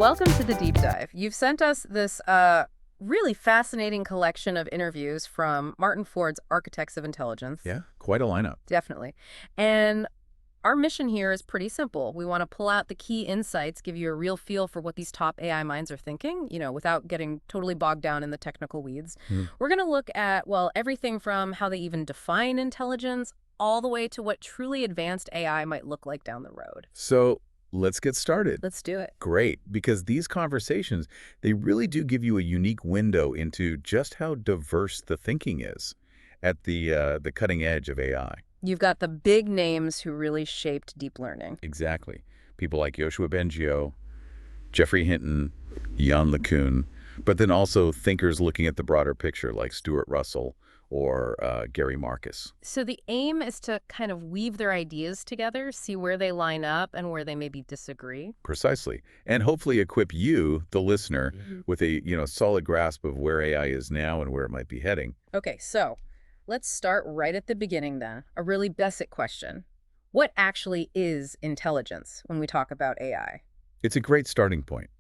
welcome to the deep dive. You've sent us this really fascinating collection of interviews from Martin Ford's Architects of Intelligence. Yeah, quite a lineup. Definitely. And our mission here is pretty simple. We want to pull out the key insights, give you a real feel for what these top AI minds are thinking, without getting totally bogged down in the technical weeds. We're going to look at, well, everything from how they even define intelligence all the way to what truly advanced AI might look like down the road. So let's get started. Let's do it. Great, because these conversations, they really do give you a unique window into just how diverse the thinking is at the cutting edge of AI. You've got the big names who really shaped deep learning. Exactly. People like Yoshua Bengio, Geoffrey Hinton, Yann LeCun, but then also thinkers looking at the broader picture like Stuart Russell or Gary Marcus. So the aim is to kind of weave their ideas together, see where they line up and where they maybe disagree. Precisely. And hopefully equip you, the listener, with a solid grasp of where AI is now and where it might be heading. Okay, so let's start right at the beginning then. A really basic question. What actually is intelligence when we talk about AI? It's a great starting point.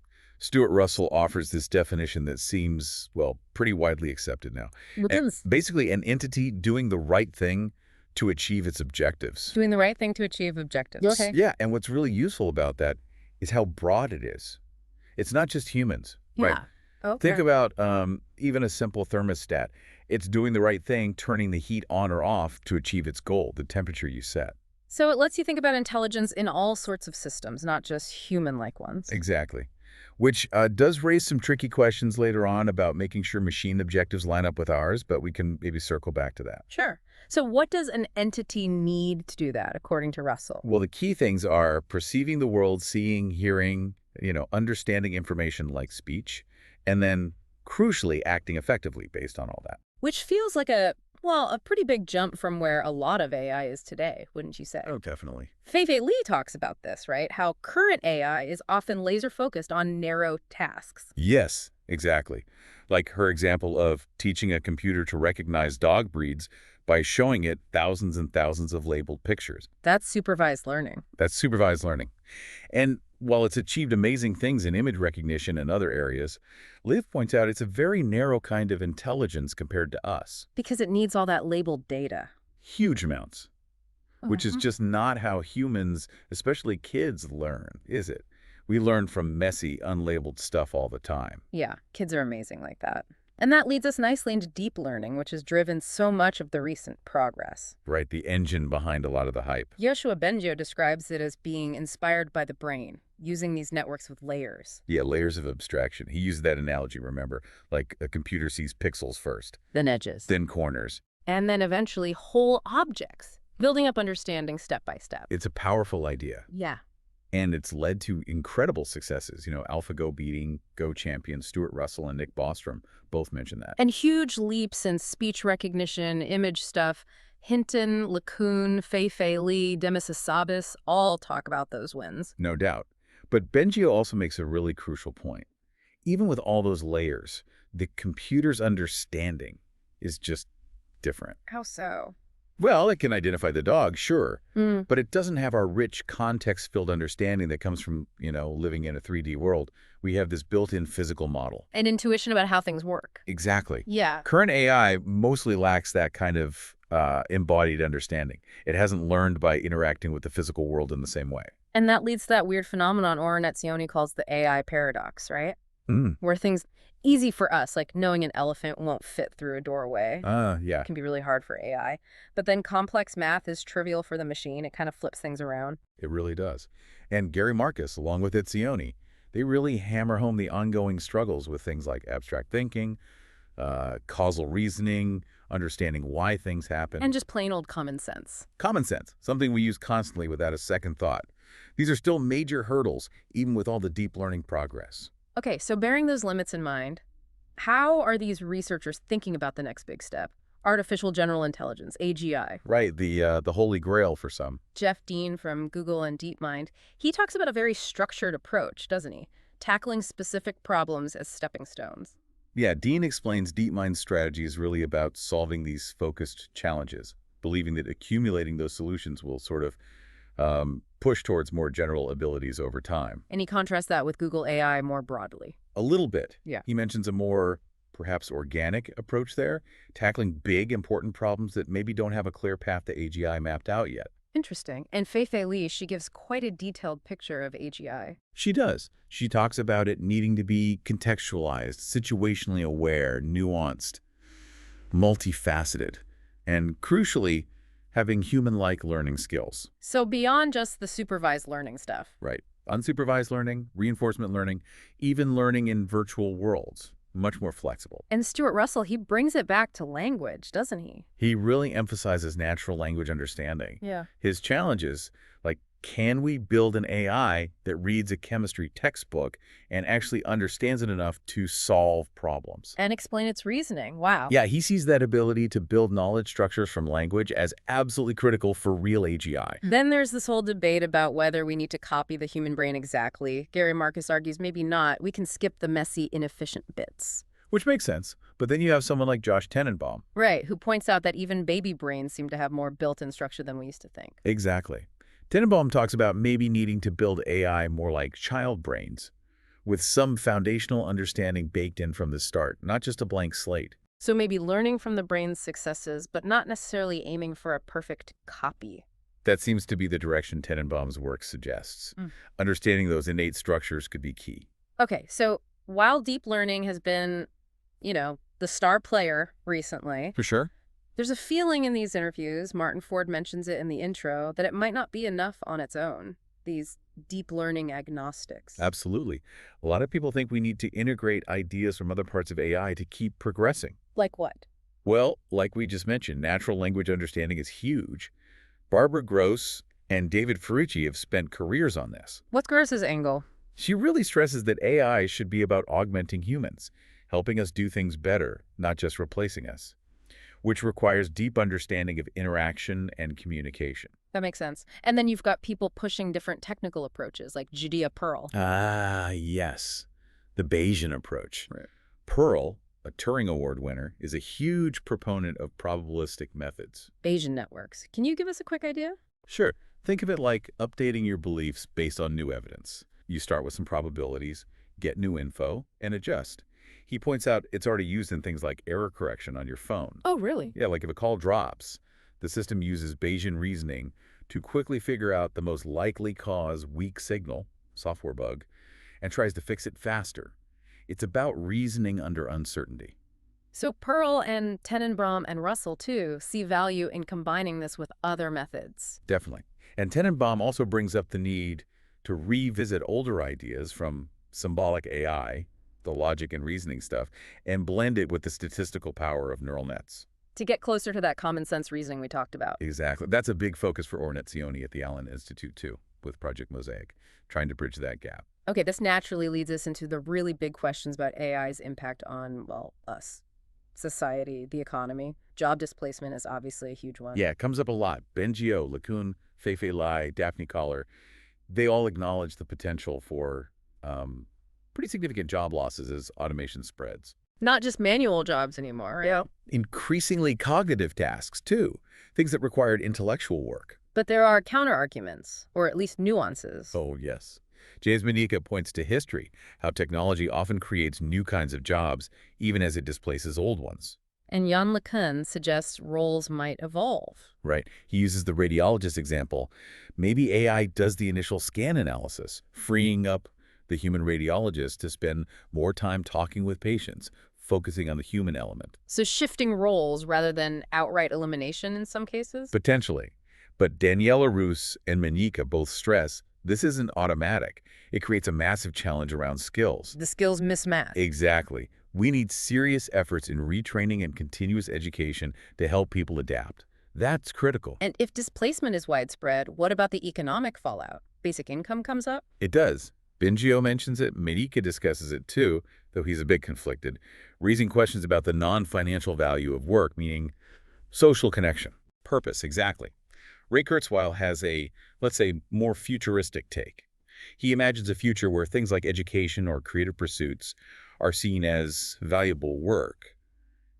Stuart Russell offers this definition that seems, well, pretty widely accepted now. Basically, an entity doing the right thing to achieve its objectives. Doing the right thing to achieve objectives. Okay. Yeah, and what's really useful about that is how broad it is. It's not just humans, right? Okay. Think about even a simple thermostat. It's doing the right thing, turning the heat on or off to achieve its goal, the temperature you set. So it lets you think about intelligence in all sorts of systems, not just human-like ones. Exactly. Which does raise some tricky questions later on about making sure machine objectives line up with ours, but we can maybe circle back to that. Sure. So what does an entity need to do that, according to Russell? Well, the key things are perceiving the world, seeing, hearing, understanding information like speech, and then, crucially, acting effectively based on all that. Which feels like a pretty big jump from where a lot of AI is today, wouldn't you say? Oh, definitely. Fei-Fei Li talks about this, right? How current AI is often laser-focused on narrow tasks. Yes, exactly. Like her example of teaching a computer to recognize dog breeds by showing it thousands and thousands of labeled pictures. That's supervised learning. That's supervised learning. And while it's achieved amazing things in image recognition and other areas, Liv points out it's a very narrow kind of intelligence compared to us. Because it needs all that labeled data. Huge amounts. Which is just not how humans, especially kids, learn, is it? We learn from messy, unlabeled stuff all the time. Yeah, kids are amazing like that. And that leads us nicely into deep learning, which has driven so much of the recent progress. Right, the engine behind a lot of the hype. Yoshua Bengio describes it as being inspired by the brain, using these networks with layers. Yeah, layers of abstraction. He used that analogy, remember? Like a computer sees pixels first. Then edges. Then corners. And then eventually whole objects, building up understanding step by step. It's a powerful idea. Yeah. And it's led to incredible successes. AlphaGo beating Go champions Stuart Russell and Nick Bostrom both mentioned that. And huge leaps in speech recognition, image stuff. Hinton, LeCun, Fei-Fei Li, Demis Hassabis all talk about those wins. No doubt. But Bengio also makes a really crucial point. Even with all those layers, the computer's understanding is just different. How so? Well, it can identify the dog, sure, but it doesn't have our rich context-filled understanding that comes from, living in a 3D world. We have this built-in physical model. And intuition about how things work. Exactly. Yeah. Current AI mostly lacks that kind of embodied understanding. It hasn't learned by interacting with the physical world in the same way. And that leads to that weird phenomenon Ora Netzioni calls the AI paradox, right? Where things easy for us, like knowing an elephant won't fit through a doorway. Yeah. Can be really hard for AI. But then complex math is trivial for the machine. It kind of flips things around. It really does. And Gary Marcus, along with Etzioni, they really hammer home the ongoing struggles with things like abstract thinking, causal reasoning, understanding why things happen. And just plain old common sense. Common sense, something we use constantly without a second thought. These are still major hurdles, even with all the deep learning progress. Okay, so bearing those limits in mind, how are these researchers thinking about the next big step? Artificial General Intelligence, AGI. Right, the holy grail for some. Jeff Dean from Google and DeepMind, he talks about a very structured approach, doesn't he? Tackling specific problems as stepping stones. Yeah, Dean explains DeepMind's strategy is really about solving these focused challenges, believing that accumulating those solutions will sort of push towards more general abilities over time. And he contrasts that with Google AI more broadly. A little bit. Yeah. He mentions a more, perhaps organic approach there, tackling big, important problems that maybe don't have a clear path to AGI mapped out yet. Interesting. And Fei-Fei Li, she gives quite a detailed picture of AGI. She does. She talks about it needing to be contextualized, situationally aware, nuanced, multifaceted, and crucially, having human-like learning skills. So beyond just the supervised learning stuff. Right. Unsupervised learning, reinforcement learning, even learning in virtual worlds. Much more flexible. And Stuart Russell, he brings it back to language, doesn't he? He really emphasizes natural language understanding. Yeah. His challenges, like, can we build an AI that reads a chemistry textbook and actually understands it enough to solve problems? And explain its reasoning. Wow. Yeah, he sees that ability to build knowledge structures from language as absolutely critical for real AGI. Then there's this whole debate about whether we need to copy the human brain exactly. Gary Marcus argues maybe not. We can skip the messy, inefficient bits. Which makes sense. But then you have someone like Josh Tenenbaum. Right, who points out that even baby brains seem to have more built-in structure than we used to think. Exactly. Tenenbaum talks about maybe needing to build AI more like child brains, with some foundational understanding baked in from the start, not just a blank slate. So maybe learning from the brain's successes, but not necessarily aiming for a perfect copy. That seems to be the direction Tenenbaum's work suggests. Understanding those innate structures could be key. Okay, so while deep learning has been, the star player recently, For sure. there's a feeling in these interviews, Martin Ford mentions it in the intro, that it might not be enough on its own, these deep learning agnostics. Absolutely. A lot of people think we need to integrate ideas from other parts of AI to keep progressing. Like what? Well, like we just mentioned, natural language understanding is huge. Barbara Gross and David Ferrucci have spent careers on this. What's Gross's angle? She really stresses that AI should be about augmenting humans, helping us do things better, not just replacing us, which requires deep understanding of interaction and communication. That makes sense. And then you've got people pushing different technical approaches, like Judea Pearl. Ah, yes. The Bayesian approach. Right. Pearl, a Turing Award winner, is a huge proponent of probabilistic methods. Bayesian networks. Can you give us a quick idea? Sure. Think of it like updating your beliefs based on new evidence. You start with some probabilities, get new info, and adjust. He points out it's already used in things like error correction on your phone. Oh, really? Yeah, like if a call drops, the system uses Bayesian reasoning to quickly figure out the most likely cause weak signal, software bug, and tries to fix it faster. It's about reasoning under uncertainty. So Pearl and Tenenbaum and Russell, too, see value in combining this with other methods. Definitely. And Tenenbaum also brings up the need to revisit older ideas from symbolic AI, the logic and reasoning stuff, and blend it with the statistical power of neural nets. To get closer to that common sense reasoning we talked about. Exactly. That's a big focus for Ornette Sioni at the Allen Institute, too, with Project Mosaic, trying to bridge that gap. Okay, this naturally leads us into the really big questions about AI's impact on, us. Society, the economy. Job displacement is obviously a huge one. Yeah, it comes up a lot. Benjio, LeCun, Fei-Fei Li, Daphne Collar, they all acknowledge the potential for pretty significant job losses as automation spreads. Not just manual jobs anymore, right? Yeah. Increasingly cognitive tasks, too, things that required intellectual work. But there are counter-arguments, or at least nuances. Oh, yes. James Manika points to history, how technology often creates new kinds of jobs, even as it displaces old ones. And Yann LeCun suggests roles might evolve. Right. He uses the radiologist example. Maybe AI does the initial scan analysis, freeing up the human radiologist to spend more time talking with patients, focusing on the human element. So shifting roles rather than outright elimination in some cases? Potentially. But Daniela Roos and Manika both stress this isn't automatic. It creates a massive challenge around skills. The skills mismatch. Exactly. We need serious efforts in retraining and continuous education to help people adapt. That's critical. And if displacement is widespread, what about the economic fallout? Basic income comes up? It does. Benjio mentions it. Manika discusses it too, though he's a bit conflicted, raising questions about the non-financial value of work, meaning social connection, purpose, exactly. Ray Kurzweil has a, let's say, more futuristic take. He imagines a future where things like education or creative pursuits are seen as valuable work,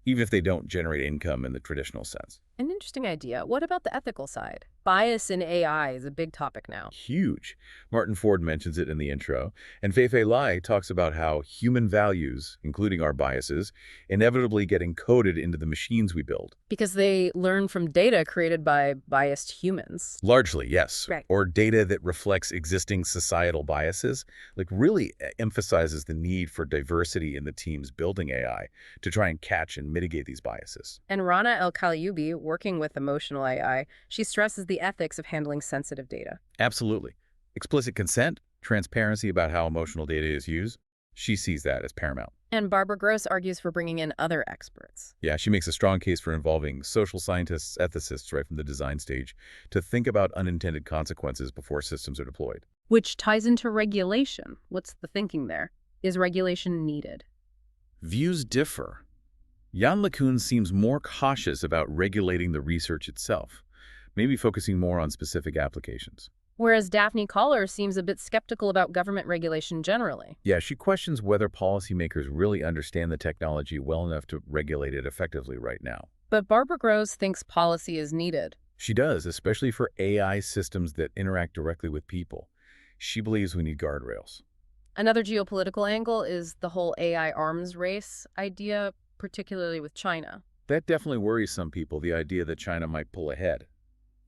even if they don't generate income in the traditional sense. An interesting idea. What about the ethical side? Bias in AI is a big topic now. Huge. Martin Ford mentions it in the intro, and Fei-Fei Li talks about how human values, including our biases, inevitably get encoded into the machines we build. Because they learn from data created by biased humans. Largely, yes. Right. Or data that reflects existing societal biases, like really emphasizes the need for diversity in the teams building AI to try and catch and mitigate these biases. And Rana El-Kalioubi, working with emotional AI, she stresses the ethics of handling sensitive data. Absolutely. Explicit consent, transparency about how emotional data is used, she sees that as paramount. And Barbara Gross argues for bringing in other experts. Yeah, she makes a strong case for involving social scientists, ethicists right from the design stage to think about unintended consequences before systems are deployed. Which ties into regulation. What's the thinking there? Is regulation needed? Views differ. Yann LeCun seems more cautious about regulating the research itself, maybe focusing more on specific applications. Whereas Daphne Koller seems a bit skeptical about government regulation generally. Yeah, she questions whether policymakers really understand the technology well enough to regulate it effectively right now. But Barbara Gross thinks policy is needed. She does, especially for AI systems that interact directly with people. She believes we need guardrails. Another geopolitical angle is the whole AI arms race idea, particularly with China. That definitely worries some people, the idea that China might pull ahead.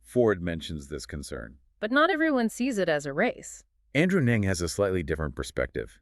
Ford mentions this concern. But not everyone sees it as a race. Andrew Ning has a slightly different perspective.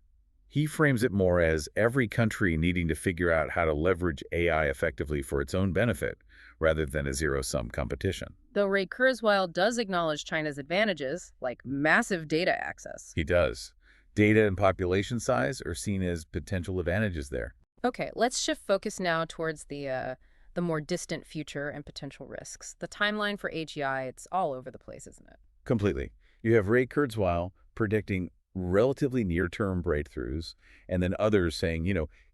He frames it more as every country needing to figure out how to leverage AI effectively for its own benefit, rather than a zero-sum competition. Though Ray Kurzweil does acknowledge China's advantages, like massive data access. He does. Data and population size are seen as potential advantages there. Okay, let's shift focus now towards the more distant future and potential risks. The timeline for AGI, it's all over the place, isn't it? Completely. You have Ray Kurzweil predicting relatively near-term breakthroughs, and then others saying,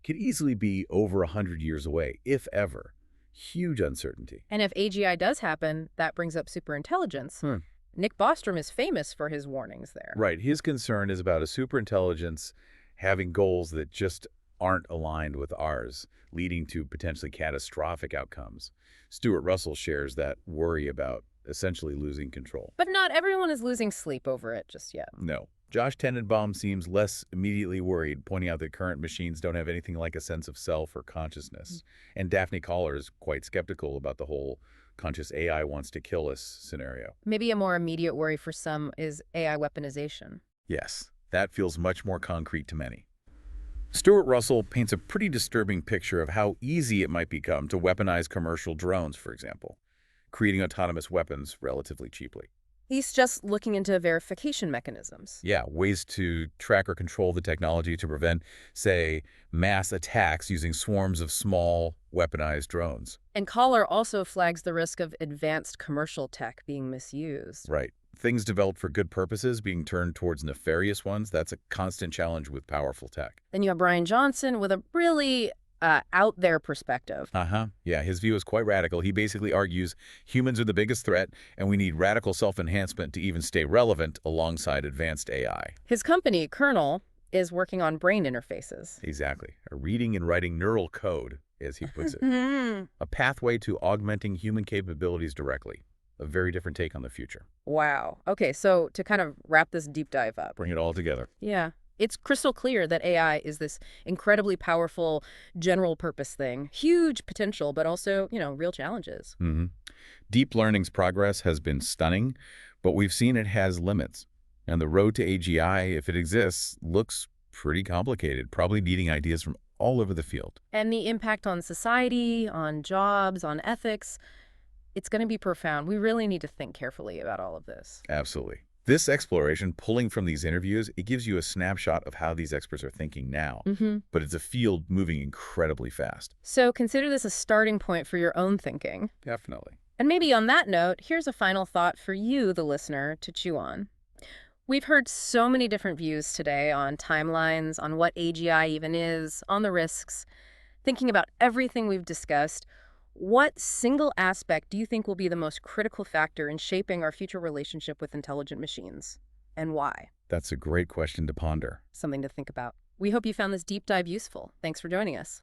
could easily be over 100 years away, if ever. Huge uncertainty. And if AGI does happen, that brings up superintelligence. Nick Bostrom is famous for his warnings there. Right. His concern is about a superintelligence having goals that just aren't aligned with ours, leading to potentially catastrophic outcomes. Stuart Russell shares that worry about essentially losing control. But not everyone is losing sleep over it just yet. No. Josh Tenenbaum seems less immediately worried, pointing out that current machines don't have anything like a sense of self or consciousness. And Daphne Koller is quite skeptical about the whole conscious AI wants to kill us scenario. Maybe a more immediate worry for some is AI weaponization. Yes, that feels much more concrete to many. Stuart Russell paints a pretty disturbing picture of how easy it might become to weaponize commercial drones, for example, creating autonomous weapons relatively cheaply. He's just looking into verification mechanisms. Yeah, ways to track or control the technology to prevent, say, mass attacks using swarms of small, weaponized drones. And Koller also flags the risk of advanced commercial tech being misused. Right. Things developed for good purposes being turned towards nefarious ones, that's a constant challenge with powerful tech. Then you have Brian Johnson with a really out there perspective. Yeah, his view is quite radical. He basically argues humans are the biggest threat, and we need radical self-enhancement to even stay relevant alongside advanced AI. His company, Kernel, is working on brain interfaces. Exactly. A reading and writing neural code, as he puts it. A pathway to augmenting human capabilities directly. A very different take on the future. Wow. Okay, so to kind of wrap this deep dive up. Bring it all together. Yeah. It's crystal clear that AI is this incredibly powerful general purpose thing. Huge potential, but also, real challenges. Deep learning's progress has been stunning, but we've seen it has limits. And the road to AGI, if it exists, looks pretty complicated, probably needing ideas from all over the field. And the impact on society, on jobs, on ethics, it's going to be profound. We really need to think carefully about all of this. Absolutely. This exploration, pulling from these interviews, it gives you a snapshot of how these experts are thinking now. But it's a field moving incredibly fast. So consider this a starting point for your own thinking. Definitely. And maybe on that note, here's a final thought for you, the listener, to chew on. We've heard so many different views today on timelines, on what AGI even is, on the risks. Thinking about everything we've discussed, what single aspect do you think will be the most critical factor in shaping our future relationship with intelligent machines? And why? That's a great question to ponder. Something to think about. We hope you found this deep dive useful. Thanks for joining us.